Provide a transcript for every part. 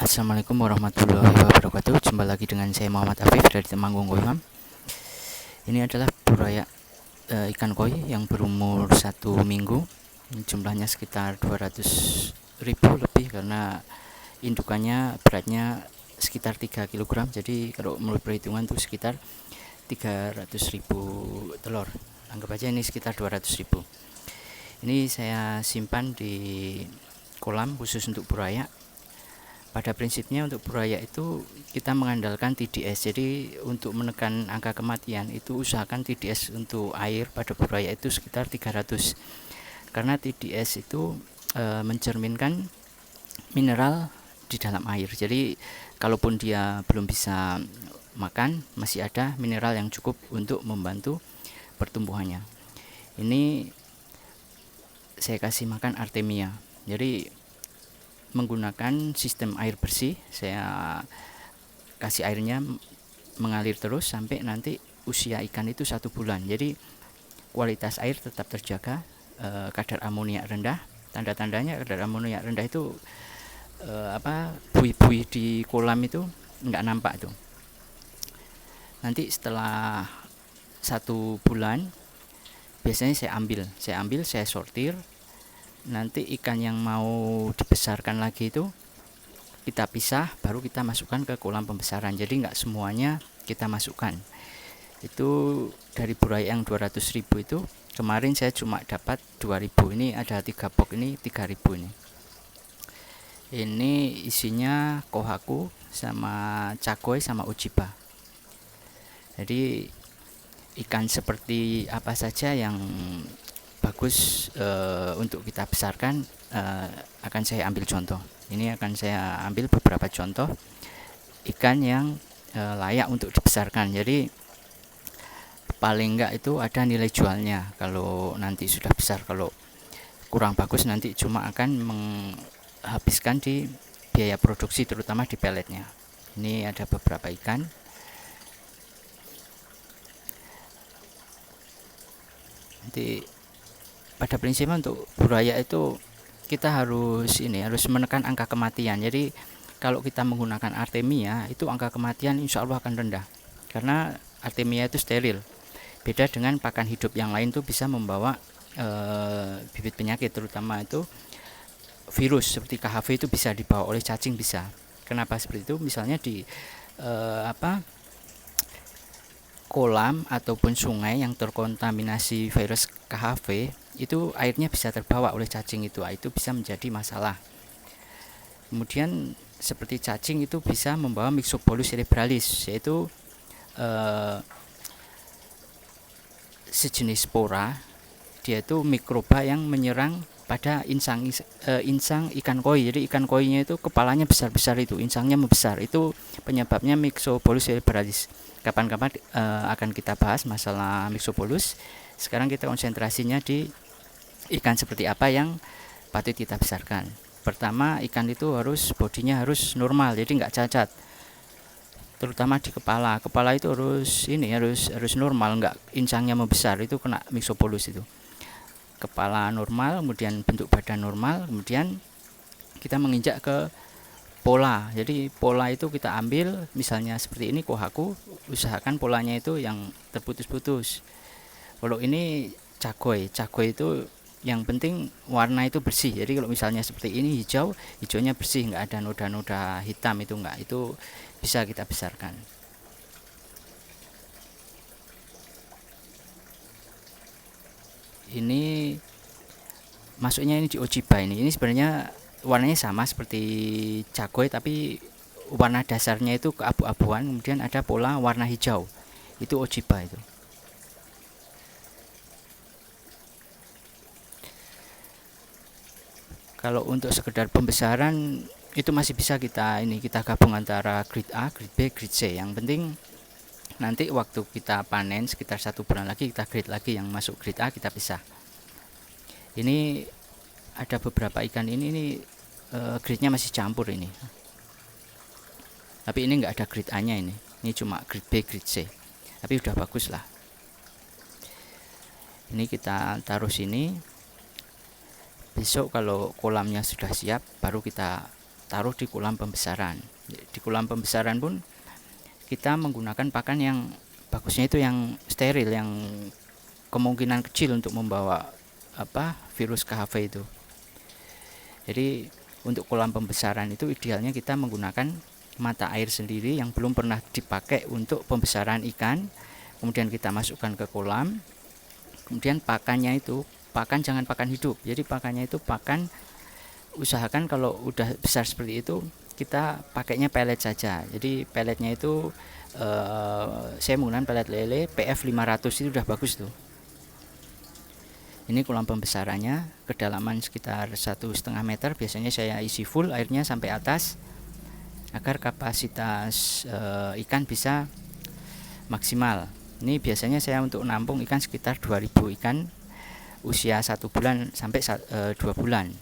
Assalamualaikum warahmatullahi wabarakatuh. Jumpa lagi dengan saya Muhammad Afif dari Temanggung Koyam. Ini adalah buraya ikan koi yang berumur 1 minggu. Jumlahnya sekitar 200.000 lebih karena indukannya beratnya sekitar 3 kg. Jadi kalau menurut perhitungan itu sekitar 300.000 telur. Anggap aja ini sekitar 200.000. Ini saya simpan di kolam khusus untuk buraya. Pada prinsipnya untuk buraya itu kita mengandalkan TDS. Jadi untuk menekan angka kematian itu usahakan TDS untuk air pada buraya itu sekitar 300. Karena TDS itu mencerminkan mineral di dalam air. Jadi kalaupun dia belum bisa makan, masih ada mineral yang cukup untuk membantu pertumbuhannya. Ini saya kasih makan Artemia. Jadi menggunakan sistem air bersih, saya kasih airnya mengalir terus sampai nanti usia ikan itu 1 bulan. Jadi kualitas air tetap terjaga, kadar amonia rendah. Tanda-tandanya kadar amonia rendah itu buih-buih di kolam itu nggak nampak tuh. Nanti setelah 1 bulan biasanya saya sortir. Nanti ikan yang mau dibesarkan lagi itu kita pisah, baru kita masukkan ke kolam pembesaran. Jadi nggak semuanya kita masukkan. Itu dari buraya yang 200.000 itu kemarin saya cuma dapat 2.000. Ini ada 3 box, ini 3.000 ini. Ini isinya kohaku sama cakoi sama ujiba. Jadi ikan seperti apa saja yang bagus untuk kita besarkan akan saya ambil contoh. Ini akan saya ambil beberapa contoh ikan yang layak untuk dibesarkan. Jadi paling enggak itu ada nilai jualnya kalau nanti sudah besar. Kalau kurang bagus nanti cuma akan menghabiskan di biaya produksi, terutama di peletnya. Ini ada beberapa ikan. Nanti pada prinsipnya untuk buraya itu kita harus menekan angka kematian. Jadi kalau kita menggunakan Artemia itu angka kematian insya Allah akan rendah karena Artemia itu steril. Beda dengan pakan hidup yang lain tuh bisa membawa bibit penyakit, terutama itu virus seperti KHV itu bisa dibawa oleh cacing bisa. Kenapa seperti itu? Misalnya di kolam ataupun sungai yang terkontaminasi virus KHV itu airnya bisa terbawa oleh cacing itu bisa menjadi masalah. Kemudian seperti cacing itu bisa membawa Myxobolus cerebralis, yaitu sejenis spora. Dia itu mikroba yang menyerang pada insang ikan koi. Jadi ikan koinya itu kepalanya besar-besar, itu insangnya membesar, itu penyebabnya Myxobolus cerebralis. Kapan-kapan akan kita bahas masalah Myxobolus. Sekarang kita konsentrasinya di ikan seperti apa yang patut kita besarkan. Pertama, ikan itu bodinya harus normal, jadi nggak cacat. Terutama di kepala. Kepala itu harus normal, nggak insangnya membesar, itu kena Myxobolus itu. Kepala normal, kemudian bentuk badan normal, kemudian kita menginjak ke pola. Jadi pola itu kita ambil, misalnya seperti ini kohaku, usahakan polanya itu yang terputus-putus. Kalau ini cakoi itu yang penting warna itu bersih. Jadi kalau misalnya seperti ini hijaunya bersih, nggak ada noda-noda hitam, itu bisa kita besarkan. Ini masuknya ini di Ojiba ini sebenarnya warnanya sama seperti cakoi, tapi warna dasarnya itu keabu-abuan, kemudian ada pola warna hijau, itu Ojiba itu. Kalau untuk sekedar pembesaran itu masih bisa kita gabung antara grade A, grade B, grade C. Yang penting nanti waktu kita panen sekitar 1 bulan lagi kita grade lagi, yang masuk grade A kita pisah. Ini ada beberapa ikan ini grade-nya masih campur ini. Tapi ini enggak ada grade A-nya ini. Ini cuma grade B, grade C. Tapi udah bagus lah. Ini kita taruh sini. Besok kalau kolamnya sudah siap baru kita taruh di kolam pembesaran. Di kolam pembesaran pun kita menggunakan pakan yang bagusnya itu yang steril, yang kemungkinan kecil untuk membawa virus KHV itu. Jadi untuk kolam pembesaran itu idealnya kita menggunakan mata air sendiri yang belum pernah dipakai untuk pembesaran ikan. Kemudian kita masukkan ke kolam. Kemudian pakannya itu jangan pakan hidup. Jadi pakannya itu usahakan kalau udah besar seperti itu kita pakainya pelet saja. Jadi peletnya itu saya menggunakan pelet lele PF 500, itu udah bagus tuh. Ini kolam pembesarannya, kedalaman sekitar 1,5 meter. Biasanya saya isi full airnya sampai atas agar kapasitas ikan bisa maksimal. Ini biasanya saya untuk nampung ikan sekitar 2000 ikan usia 1 bulan sampai 2 bulan.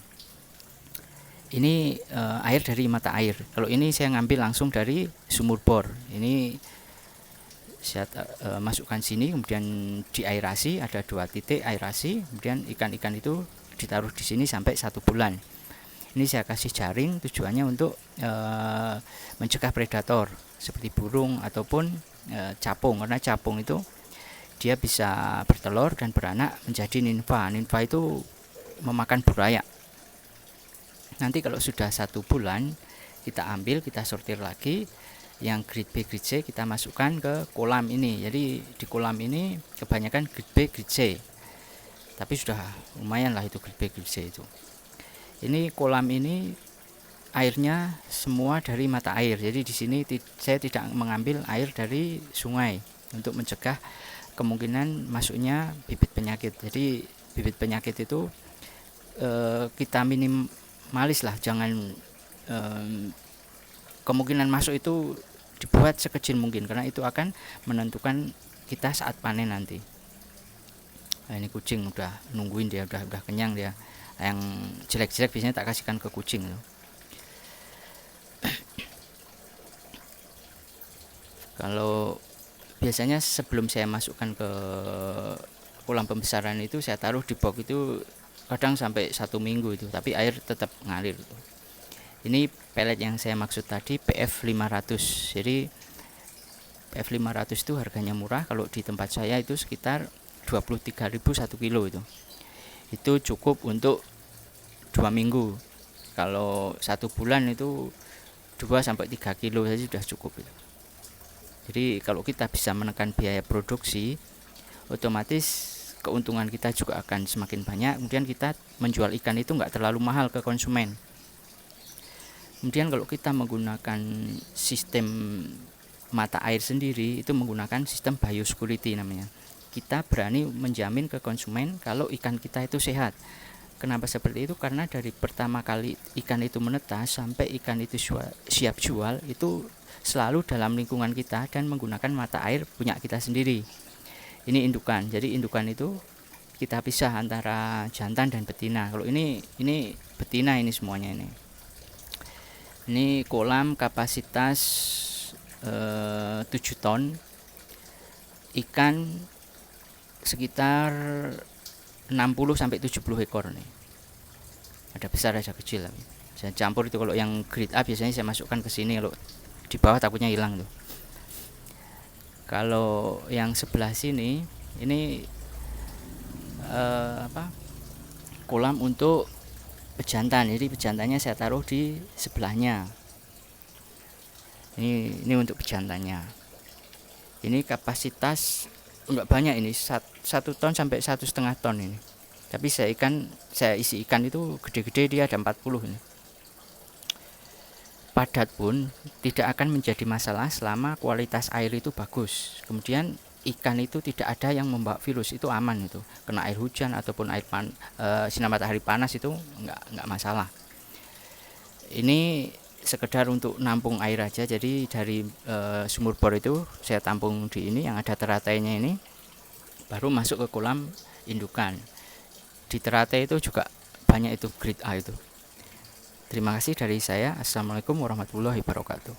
Ini air dari mata air. Kalau ini saya ngambil langsung dari sumur bor. Ini saya masukkan sini, kemudian diaerasi, ada 2 titik aerasi, kemudian ikan-ikan itu ditaruh di sini sampai 1 bulan. Ini saya kasih jaring, tujuannya untuk mencegah predator seperti burung ataupun capung, karena capung itu dia bisa bertelur dan beranak menjadi nimfa. Nimfa itu memakan buaya. Nanti kalau sudah 1 bulan kita ambil, kita sortir lagi. Yang grade B, grade C kita masukkan ke kolam ini. Jadi di kolam ini kebanyakan grade B, grade C. Tapi sudah lumayan lah itu grade B, grade C itu. Ini kolam ini airnya semua dari mata air. Jadi di sini saya tidak mengambil air dari sungai untuk mencegah kemungkinan masuknya bibit penyakit. Jadi bibit penyakit itu kita minimalis lah, jangan kemungkinan masuk itu dibuat sekecil mungkin, karena itu akan menentukan kita saat panen nanti. Nah, ini kucing udah nungguin, dia udah kenyang dia. Yang jelek-jelek biasanya tak kasihkan ke kucing loh. Kalau biasanya sebelum saya masukkan ke kolam pembesaran itu saya taruh di box itu kadang sampai 1 minggu itu, tapi air tetap ngalir gitu. Ini pelet yang saya maksud tadi PF 500. Jadi PF 500 itu harganya murah. Kalau di tempat saya itu sekitar 23.000 1 kilo itu. Itu cukup untuk 2 minggu. Kalau 1 bulan itu 2-3 kilo saja sudah cukup itu. Jadi kalau kita bisa menekan biaya produksi, otomatis keuntungan kita juga akan semakin banyak. Kemudian kita menjual ikan itu nggak terlalu mahal ke konsumen. Kemudian kalau kita menggunakan sistem mata air sendiri, itu menggunakan sistem biosecurity namanya. Kita berani menjamin ke konsumen kalau ikan kita itu sehat. Kenapa seperti itu? Karena dari pertama kali ikan itu menetas sampai ikan itu siap jual, itu selalu dalam lingkungan kita dan menggunakan mata air punya kita sendiri. Ini indukan. Jadi indukan itu kita pisah antara jantan dan betina. Kalau ini betina, ini semuanya ini. Ini kolam kapasitas 7 ton. Ikan sekitar 60-70 ekor nih. Ada besar, ada kecil. Saya campur itu. Kalau yang grade A biasanya saya masukkan ke sini, kalau di bawah takutnya hilang tuh. Kalau yang sebelah sini ini kolam untuk pejantan. Jadi pejantannya saya taruh di sebelahnya. Ini untuk pejantannya. Ini kapasitas enggak banyak, ini 1 ton sampai 1,5 ton ini. Tapi saya isi ikan itu gede-gede, dia ada 40 ini. Padat pun tidak akan menjadi masalah selama kualitas air itu bagus. Kemudian ikan itu tidak ada yang membawa virus, itu aman itu. Kena air hujan ataupun sinar matahari panas itu enggak masalah. Ini sekedar untuk nampung air aja. Jadi dari sumur bor itu saya tampung di ini yang ada teratainya ini, baru masuk ke kolam indukan. Di teratai itu juga banyak itu grade A itu. Terima kasih dari saya. Assalamualaikum warahmatullahi wabarakatuh.